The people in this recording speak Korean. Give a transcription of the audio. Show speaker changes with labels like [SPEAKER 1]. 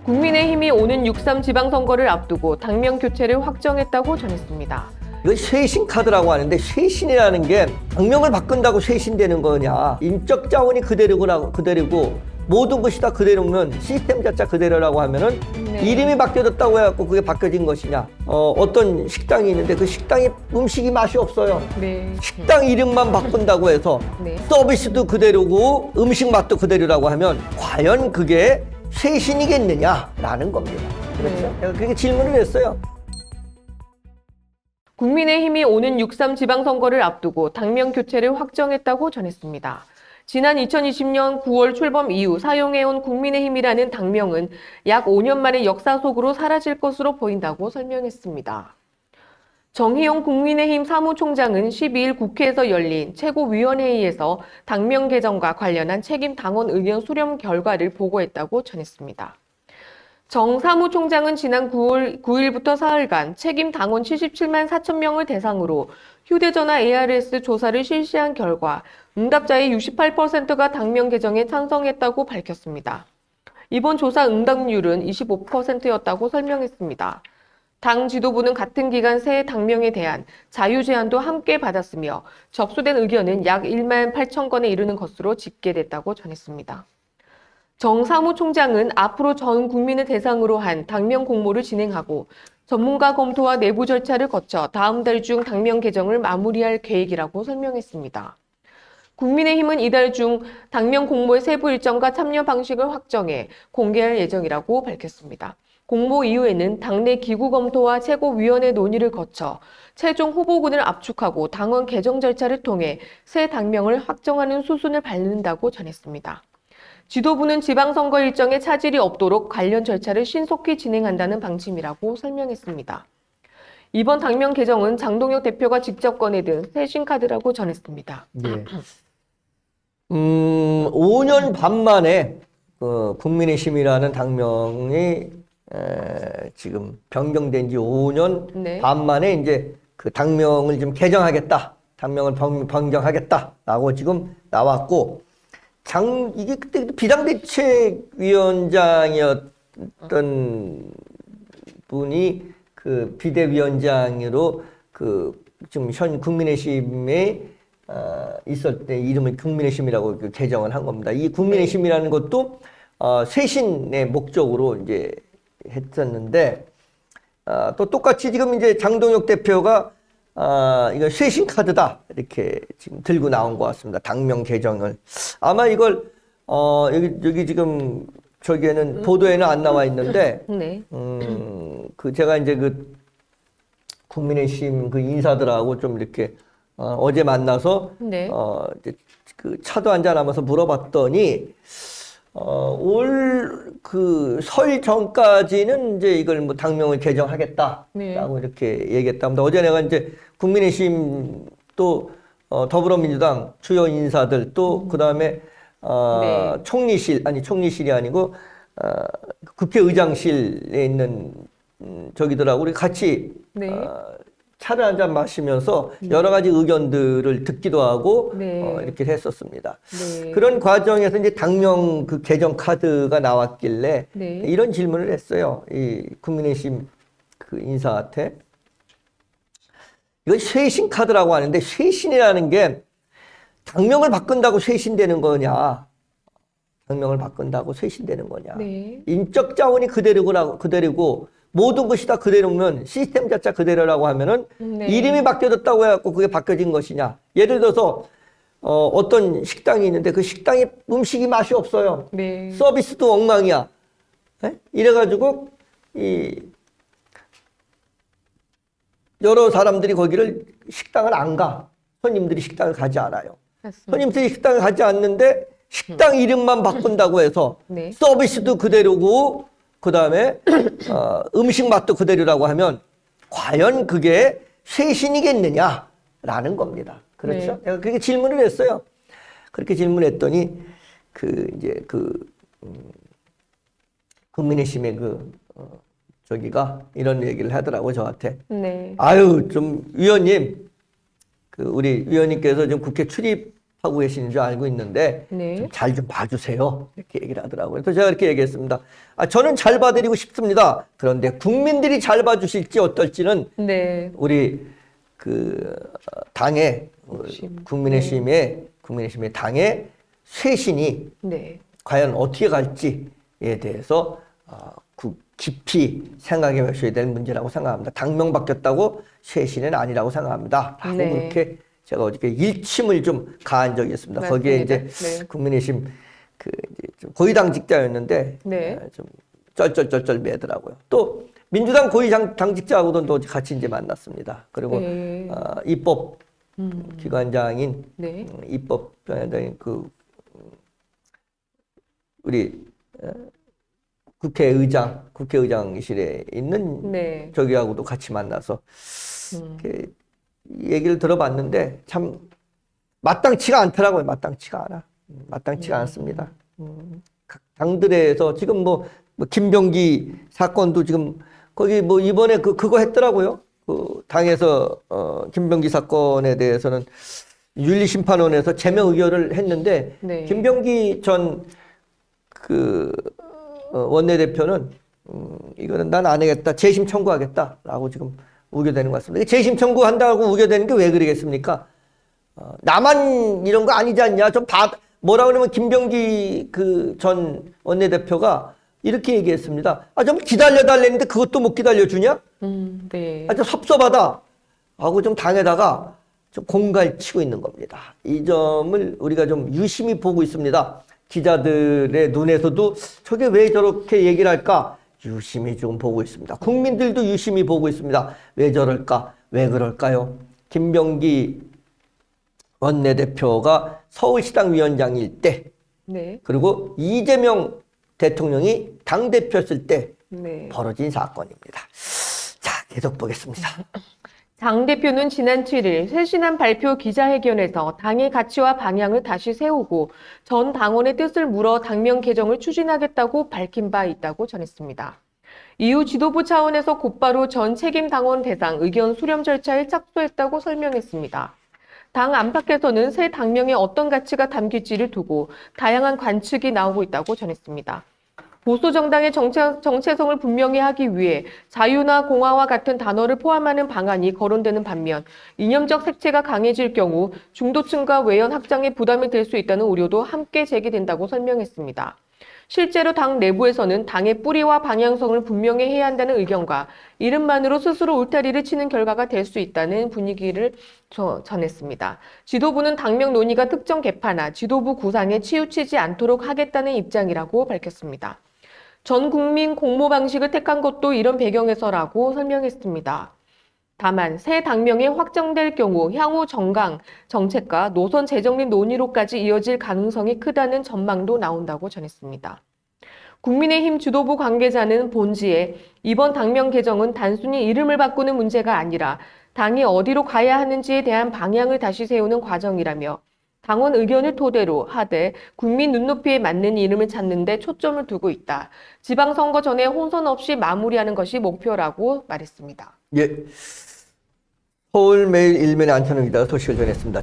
[SPEAKER 1] 국민의힘이 오는 6.3 지방선거를 앞두고 당명 교체를 확정했다고 전했습니다.
[SPEAKER 2] 이거 쇄신 카드라고 하는데 쇄신이라는 게 당명을 바꾼다고 쇄신되는 거냐. 인적 자원이 그대로고 모든 것이 다 그대로면 시스템 자체 그대로라고 하면은 이름이 바뀌어졌다고 해갖고 그게 바뀌어진 것이냐. 어떤 식당이 있는데 그 식당에 음식이 맛이 없어요.
[SPEAKER 1] 네.
[SPEAKER 2] 식당 이름만 바꾼다고 해서
[SPEAKER 1] 네.
[SPEAKER 2] 서비스도 그대로고 음식 맛도 그대로라고 하면 과연 그게 쇄신이겠느냐라는 겁니다. 그렇죠? 제가 그렇게 질문을 했어요.
[SPEAKER 1] 국민의힘이 오는 6.3 지방선거를 앞두고 당명 교체를 확정했다고 전했습니다. 지난 2020년 9월 출범 이후 사용해온 국민의힘이라는 당명은 약 5년 만에 역사 속으로 사라질 것으로 보인다고 설명했습니다. 정희용 국민의힘 사무총장은 12일 국회에서 열린 최고위원회의에서 당명 개정과 관련한 책임 당원 의견 수렴 결과를 보고했다고 전했습니다. 정 사무총장은 지난 9일부터 사흘간 책임 당원 77만 4천 명을 대상으로 휴대전화 ARS 조사를 실시한 결과 응답자의 68%가 당명 개정에 찬성했다고 밝혔습니다. 이번 조사 응답률은 25%였다고 설명했습니다. 당 지도부는 같은 기간 새 당명에 대한 자유 제안도 함께 받았으며 접수된 의견은 약 1만 8천 건에 이르는 것으로 집계됐다고 전했습니다. 정 사무총장은 앞으로 전 국민을 대상으로 한 당명 공모를 진행하고 전문가 검토와 내부 절차를 거쳐 다음 달 중 당명 개정을 마무리할 계획이라고 설명했습니다. 국민의힘은 이달 중 당명 공모의 세부 일정과 참여 방식을 확정해 공개할 예정이라고 밝혔습니다. 공모 이후에는 당내 기구 검토와 최고위원회 논의를 거쳐 최종 후보군을 압축하고 당원 개정 절차를 통해 새 당명을 확정하는 수순을 밟는다고 전했습니다. 지도부는 지방선거 일정에 차질이 없도록 관련 절차를 신속히 진행한다는 방침이라고 설명했습니다. 이번 당명 개정은 장동혁 대표가 직접 꺼내든 쇄신 카드라고 전했습니다.
[SPEAKER 2] 네. 5년 반 만에 국민의힘이라는 당명이 지금 변경된 지 5년
[SPEAKER 1] 네.
[SPEAKER 2] 반 만에 이제 그 당명을 좀 개정하겠다, 당명을 변경하겠다라고 지금 나왔고, 이게 그때 비상대책위원장이었던 분이 그 비대위원장으로 지금 현 국민의힘에 있을 때 이름을 국민의힘이라고 개정을 한 겁니다. 이 국민의힘이라는 것도 쇄신의 목적으로 이제 했었는데, 또 똑같이 지금 이제 장동혁 대표가 이거 쇄신 카드다 이렇게 지금 들고 나온 것 같습니다. 당명 개정을 아마 이걸 여기 지금 저기에는 보도에는 안 나와 있는데,
[SPEAKER 1] 네.
[SPEAKER 2] 제가 이제 국민의힘 인사들하고 좀 이렇게 어제 만나서
[SPEAKER 1] 네.
[SPEAKER 2] 이제 차도 한잔 하면서 물어봤더니 올 설 전까지는 이제 이걸 뭐 당명을 개정하겠다라고
[SPEAKER 1] 네.
[SPEAKER 2] 이렇게 얘기했답니다. 어제 내가 이제 국민의힘 또 더불어민주당 주요 인사들 또 그다음에
[SPEAKER 1] 네.
[SPEAKER 2] 총리실이 아니고 국회의장실에 있는 저기들하고 우리 같이
[SPEAKER 1] 네.
[SPEAKER 2] 차를 한잔 마시면서 여러 가지 의견들을 듣기도 하고
[SPEAKER 1] 네.
[SPEAKER 2] 이렇게 했었습니다.
[SPEAKER 1] 네.
[SPEAKER 2] 그런 과정에서 이제 당명 개정 카드가 나왔길래
[SPEAKER 1] 네.
[SPEAKER 2] 이런 질문을 했어요. 이 국민의힘 인사한테. 이건 쇄신 카드라고 하는데 쇄신이라는 게 당명을 바꾼다고 쇄신되는 거냐? 당명을 바꾼다고 쇄신되는 거냐?
[SPEAKER 1] 네.
[SPEAKER 2] 인적 자원이 그대로고 모든 것이 다 그대로면 시스템 자체 그대로라고 하면은
[SPEAKER 1] 네.
[SPEAKER 2] 이름이 바뀌어졌다고 해갖고 그게 바뀌어진 것이냐. 예를 들어서 어떤 식당이 있는데 그 식당에 음식이 맛이 없어요.
[SPEAKER 1] 네.
[SPEAKER 2] 서비스도 엉망이야. 이래가지고 여러 사람들이 거기를 식당을 안 가. 손님들이 식당을 가지 않아요.
[SPEAKER 1] 맞습니다.
[SPEAKER 2] 손님들이 식당을 가지 않는데 식당 이름만 바꾼다고 해서
[SPEAKER 1] 네.
[SPEAKER 2] 서비스도 그대로고 그다음에 음식 맛도 그대로라고 하면 과연 그게 쇄신이겠느냐라는 겁니다. 그렇죠?
[SPEAKER 1] 네.
[SPEAKER 2] 내가 그렇게 질문을 했어요. 그렇게 질문했더니 국민의힘의 저기가 이런 얘기를 하더라고 저한테.
[SPEAKER 1] 네.
[SPEAKER 2] 아유 좀 위원님 우리 위원님께서 좀 국회 출입 하고 계시는 줄 알고 있는데
[SPEAKER 1] 네.
[SPEAKER 2] 잘 좀 봐주세요. 이렇게 얘기를 하더라고요. 그래서 제가 이렇게 얘기했습니다. 저는 잘 봐드리고 싶습니다. 그런데 국민들이 잘 봐주실지 어떨지는
[SPEAKER 1] 네.
[SPEAKER 2] 우리 그 당의 국민의힘의 당의 쇄신이
[SPEAKER 1] 네.
[SPEAKER 2] 과연 어떻게 갈지에 대해서 깊이 생각해 보셔야 될 문제라고 생각합니다. 당명 바뀌었다고 쇄신은 아니라고 생각합니다. 라고
[SPEAKER 1] 네.
[SPEAKER 2] 그렇게 제가 어저께 일침을 좀 가한 적이 있습니다.
[SPEAKER 1] 맞습니다.
[SPEAKER 2] 거기에 이제
[SPEAKER 1] 네.
[SPEAKER 2] 국민의힘 이제 좀 고위당직자였는데
[SPEAKER 1] 네.
[SPEAKER 2] 좀 쩔쩔쩔쩔 매더라고요. 또 민주당 고위당직자하고도 또 같이 이제 만났습니다. 그리고
[SPEAKER 1] 네.
[SPEAKER 2] 입법 기관장인
[SPEAKER 1] 네.
[SPEAKER 2] 입법기관장인 우리 국회의장실에 있는
[SPEAKER 1] 네.
[SPEAKER 2] 저기하고도 같이 만나서 이렇게 얘기를 들어봤는데 참 마땅치가 않더라고요. 마땅치가 않아. 마땅치가 않습니다. 각 당들에서 지금 뭐 김병기 사건도 지금 거기 뭐 이번에 그거 했더라고요. 그 당에서 김병기 사건에 대해서는 윤리심판원에서 제명 의결을 했는데
[SPEAKER 1] 네.
[SPEAKER 2] 김병기 전 원내대표는 이거는 난 안 하겠다. 재심 청구하겠다라고 지금 우겨대는 것 같습니다. 재심 청구한다고 우겨대는 게 왜 그러겠습니까? 나만 이런 거 아니지 않냐? 뭐라 그러면 김병기 전 원내대표가 이렇게 얘기했습니다. 좀 기다려달랬는데 그것도 못 기다려주냐?
[SPEAKER 1] 네.
[SPEAKER 2] 좀 섭섭하다. 하고 좀 당에다가 좀 공갈치고 있는 겁니다. 이 점을 우리가 좀 유심히 보고 있습니다. 기자들의 눈에서도 저게 왜 저렇게 얘기를 할까? 유심히 좀 보고 있습니다. 국민들도 유심히 보고 있습니다. 왜 저럴까? 왜 그럴까요? 김병기 원내대표가 서울시당 위원장일 때,
[SPEAKER 1] 네.
[SPEAKER 2] 그리고 이재명 대통령이 당대표였을 때
[SPEAKER 1] 네.
[SPEAKER 2] 벌어진 사건입니다. 자, 계속 보겠습니다.
[SPEAKER 1] 장 대표는 지난 7일 쇄신안 발표 기자회견에서 당의 가치와 방향을 다시 세우고 전 당원의 뜻을 물어 당명 개정을 추진하겠다고 밝힌 바 있다고 전했습니다. 이후 지도부 차원에서 곧바로 전 책임 당원 대상 의견 수렴 절차에 착수했다고 설명했습니다. 당 안팎에서는 새 당명에 어떤 가치가 담길지를 두고 다양한 관측이 나오고 있다고 전했습니다. 보수 정당의 정체성을 분명히 하기 위해 자유나 공화와 같은 단어를 포함하는 방안이 거론되는 반면 이념적 색채가 강해질 경우 중도층과 외연 확장에 부담이 될 수 있다는 우려도 함께 제기된다고 설명했습니다. 실제로 당 내부에서는 당의 뿌리와 방향성을 분명히 해야 한다는 의견과 이름만으로 스스로 울타리를 치는 결과가 될 수 있다는 분위기를 전했습니다. 지도부는 당명 논의가 특정 계파나 지도부 구상에 치우치지 않도록 하겠다는 입장이라고 밝혔습니다. 전 국민 공모 방식을 택한 것도 이런 배경에서라고 설명했습니다. 다만 새 당명이 확정될 경우 향후 정강, 정책과 노선 재정립 논의로까지 이어질 가능성이 크다는 전망도 나온다고 전했습니다. 국민의힘 지도부 관계자는 본지에 이번 당명 개정은 단순히 이름을 바꾸는 문제가 아니라 당이 어디로 가야 하는지에 대한 방향을 다시 세우는 과정이라며 당원 의견을 토대로 하되 국민 눈높이에 맞는 이름을 찾는 데 초점을 두고 있다. 지방선거 전에 혼선 없이 마무리하는 것이 목표라고 말했습니다.
[SPEAKER 2] 예. 서울매일 일면의 안천웅 기자가 소식을 전했습니다.